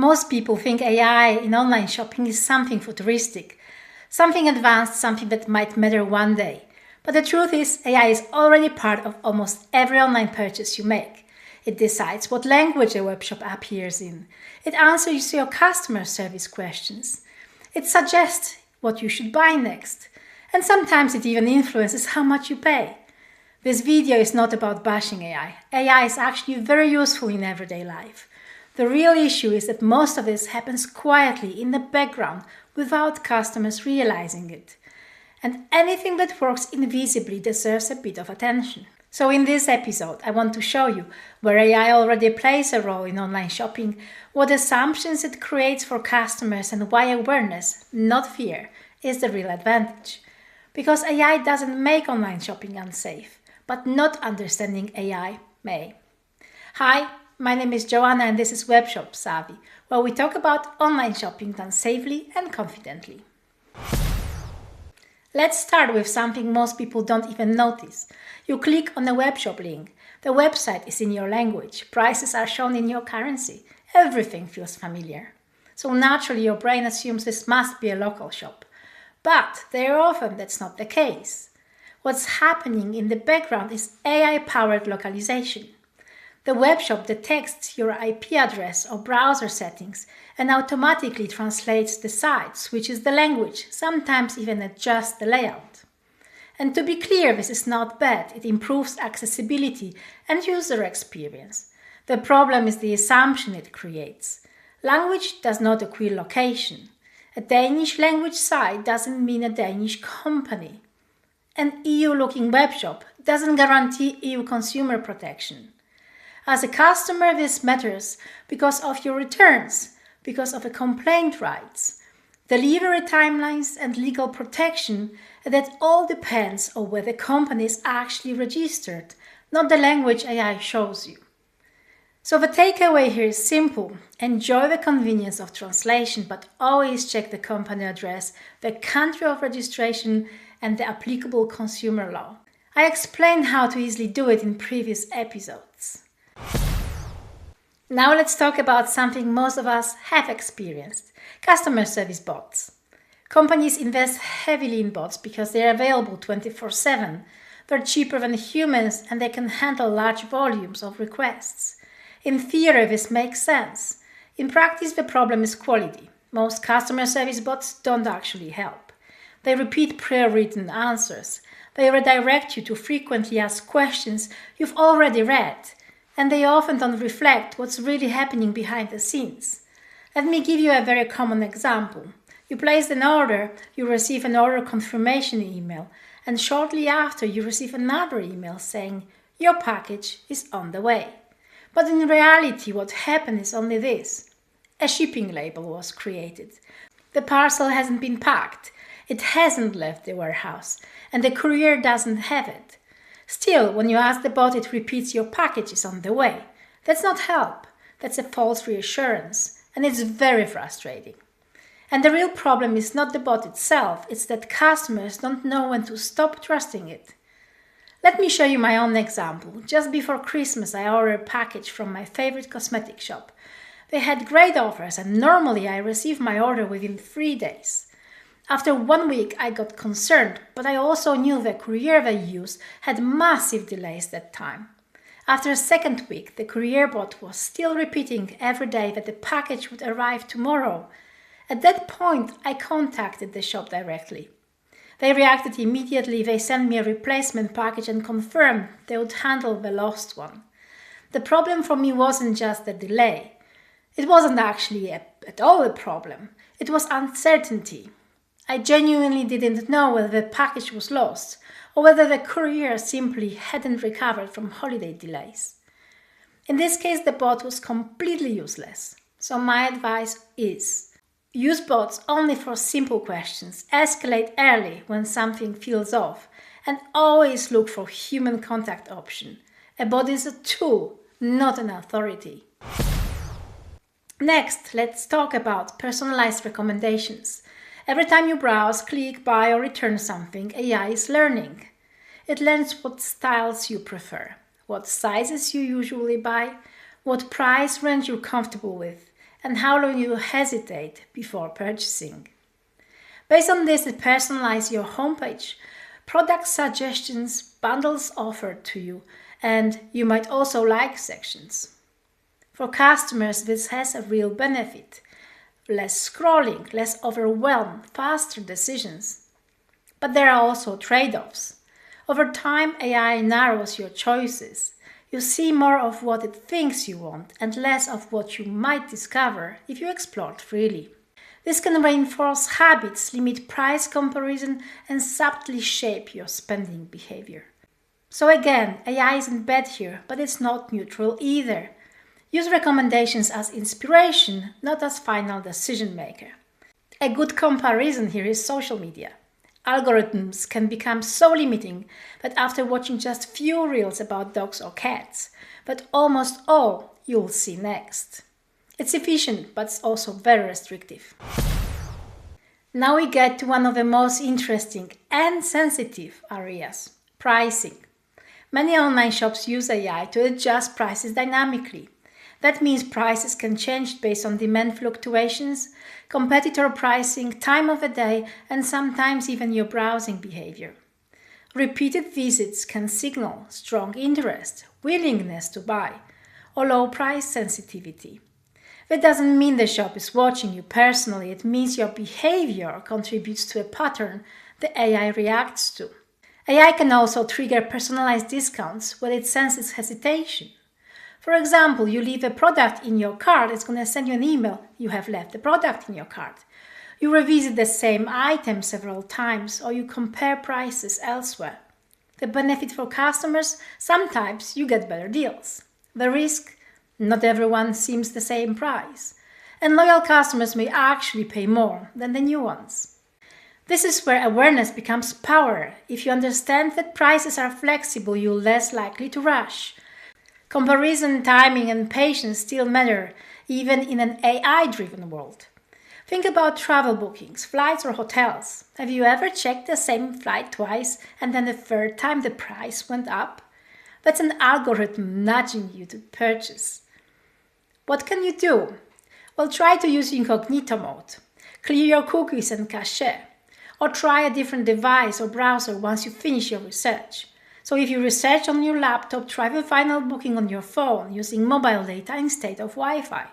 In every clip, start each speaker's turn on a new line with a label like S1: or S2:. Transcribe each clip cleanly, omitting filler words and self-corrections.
S1: Most people think AI in online shopping is something futuristic, something advanced, something that might matter one day. But the truth is, AI is already part of almost every online purchase you make. It decides what language a webshop appears in. It answers your customer service questions. It suggests what you should buy next. And sometimes it even influences how much you pay. This video is not about bashing AI. AI is actually very useful in everyday life. The real issue is that most of this happens quietly in the background without customers realizing it. And anything that works invisibly deserves a bit of attention. So in this episode, I want to show you where AI already plays a role in online shopping, what assumptions it creates for customers, and why awareness, not fear, is the real advantage. Because AI doesn't make online shopping unsafe, but not understanding AI may. Hi, my name is Joanna and this is WebshopSavvy, where we talk about online shopping done safely and confidently. Let's start with something most people don't even notice. You click on a webshop link. The website is in your language. Prices are shown in your currency. Everything feels familiar. So naturally your brain assumes this must be a local shop. But very often that's not the case. What's happening in the background is AI-powered localization. The webshop detects your IP address or browser settings and automatically translates the site, switches the language, sometimes even adjusts the layout. And to be clear, this is not bad. It improves accessibility and user experience. The problem is the assumption it creates. Language does not equal location. A Danish language site doesn't mean a Danish company. An EU-looking webshop doesn't guarantee EU consumer protection. As a customer, this matters because of your returns, because of a complaint rights, delivery timelines and legal protection, and that all depends on where the company is actually registered, not the language AI shows you. So the takeaway here is simple. Enjoy the convenience of translation, but always check the company address, the country of registration, and the applicable consumer law. I explained how to easily do it in previous episodes. Now let's talk about something most of us have experienced: customer service bots. Companies invest heavily in bots because they are available 24/7. They're cheaper than humans and they can handle large volumes of requests. In theory, this makes sense. In practice, the problem is quality. Most customer service bots don't actually help. They repeat pre-written answers. They redirect you to frequently asked questions you've already read. And they often don't reflect what's really happening behind the scenes. Let me give you a very common example. You place an order, you receive an order confirmation email, and shortly after you receive another email saying, your package is on the way. But in reality, what happened is only this. A shipping label was created. The parcel hasn't been packed, it hasn't left the warehouse, and the courier doesn't have it. Still, when you ask the bot, it repeats your package is on the way. That's not help. That's a false reassurance, and it's very frustrating. And the real problem is not the bot itself, it's that customers don't know when to stop trusting it. Let me show you my own example. Just before Christmas, I ordered a package from my favorite cosmetic shop. They had great offers, and normally I receive my order within 3 days. After 1 week, I got concerned, but I also knew the courier they used had massive delays that time. After a second week, the courier bot was still repeating every day that the package would arrive tomorrow. At that point, I contacted the shop directly. They reacted immediately. They sent me a replacement package and confirmed they would handle the lost one. The problem for me wasn't just the delay. It wasn't actually at all a problem. It was uncertainty. I genuinely didn't know whether the package was lost or whether the courier simply hadn't recovered from holiday delays. In this case, the bot was completely useless. So my advice is: use bots only for simple questions, escalate early when something feels off, and always look for human contact option. A bot is a tool, not an authority. Next, let's talk about personalized recommendations. Every time you browse, click, buy, or return something, AI is learning. It learns what styles you prefer, what sizes you usually buy, what price range you're comfortable with, and how long you hesitate before purchasing. Based on this, it personalizes your homepage, product suggestions, bundles offered to you, and you might also like sections. For customers, this has a real benefit. Less scrolling, less overwhelm, faster decisions. But there are also trade-offs. Over time, AI narrows your choices. You see more of what it thinks you want and less of what you might discover if you explore freely. This can reinforce habits, limit price comparison, and subtly shape your spending behavior. So again, AI isn't bad here, but it's not neutral either. Use recommendations as inspiration, not as final decision maker. A good comparison here is social media. Algorithms can become so limiting that after watching just few reels about dogs or cats, but almost all you'll see next. It's efficient, but it's also very restrictive. Now we get to one of the most interesting and sensitive areas, pricing. Many online shops use AI to adjust prices dynamically. That means prices can change based on demand fluctuations, competitor pricing, time of the day, and sometimes even your browsing behavior. Repeated visits can signal strong interest, willingness to buy, or low price sensitivity. That doesn't mean the shop is watching you personally, it means your behavior contributes to a pattern the AI reacts to. AI can also trigger personalized discounts when it senses hesitation. For example, you leave a product in your cart, it's going to send you an email, you have left the product in your cart. You revisit the same item several times, or you compare prices elsewhere. The benefit for customers, sometimes you get better deals. The risk, not everyone seems the same price. And loyal customers may actually pay more than the new ones. This is where awareness becomes power. If you understand that prices are flexible, you're less likely to rush. Comparison, timing, and patience still matter, even in an AI-driven world. Think about travel bookings, flights or hotels. Have you ever checked the same flight twice and then the third time the price went up? That's an algorithm nudging you to purchase. What can you do? Well, try to use incognito mode. Clear your cookies and cache. Or try a different device or browser once you finish your research. So if you research on your laptop, try the final booking on your phone using mobile data instead of Wi-Fi.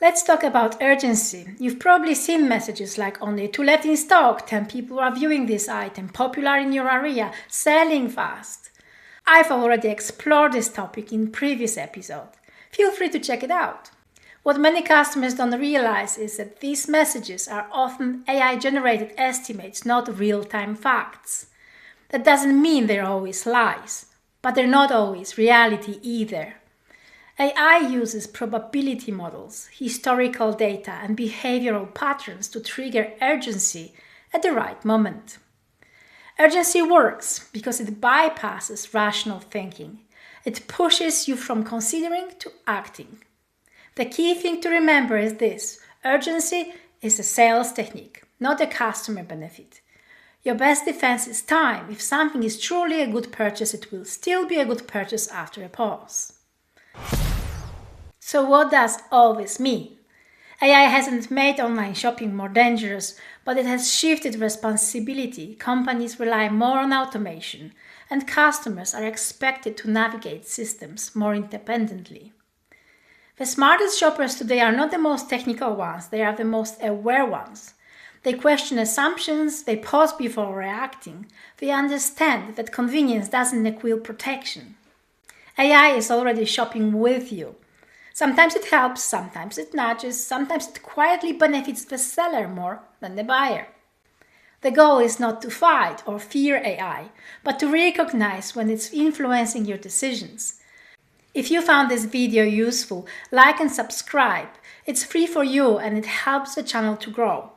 S1: Let's talk about urgency. You've probably seen messages like only 2 left in stock, 10 people are viewing this item, popular in your area, selling fast. I've already explored this topic in previous episode. Feel free to check it out. What many customers don't realize is that these messages are often AI-generated estimates, not real-time facts. That doesn't mean they're always lies, but they're not always reality either. AI uses probability models, historical data, and behavioral patterns to trigger urgency at the right moment. Urgency works because it bypasses rational thinking. It pushes you from considering to acting. The key thing to remember is this: urgency is a sales technique, not a customer benefit. Your best defense is time. If something is truly a good purchase, it will still be a good purchase after a pause. So what does all this mean? AI hasn't made online shopping more dangerous, but it has shifted responsibility. Companies rely more on automation, and customers are expected to navigate systems more independently. The smartest shoppers today are not the most technical ones, they are the most aware ones. They question assumptions, they pause before reacting, they understand that convenience doesn't equal protection. AI is already shopping with you. Sometimes it helps, sometimes it nudges, sometimes it quietly benefits the seller more than the buyer. The goal is not to fight or fear AI, but to recognize when it's influencing your decisions. If you found this video useful, like and subscribe. It's free for you and it helps the channel to grow.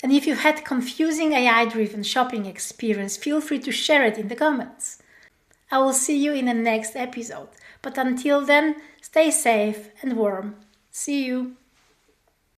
S1: And if you had confusing AI-driven shopping experience, feel free to share it in the comments. I will see you in the next episode. But until then, stay safe and warm. See you.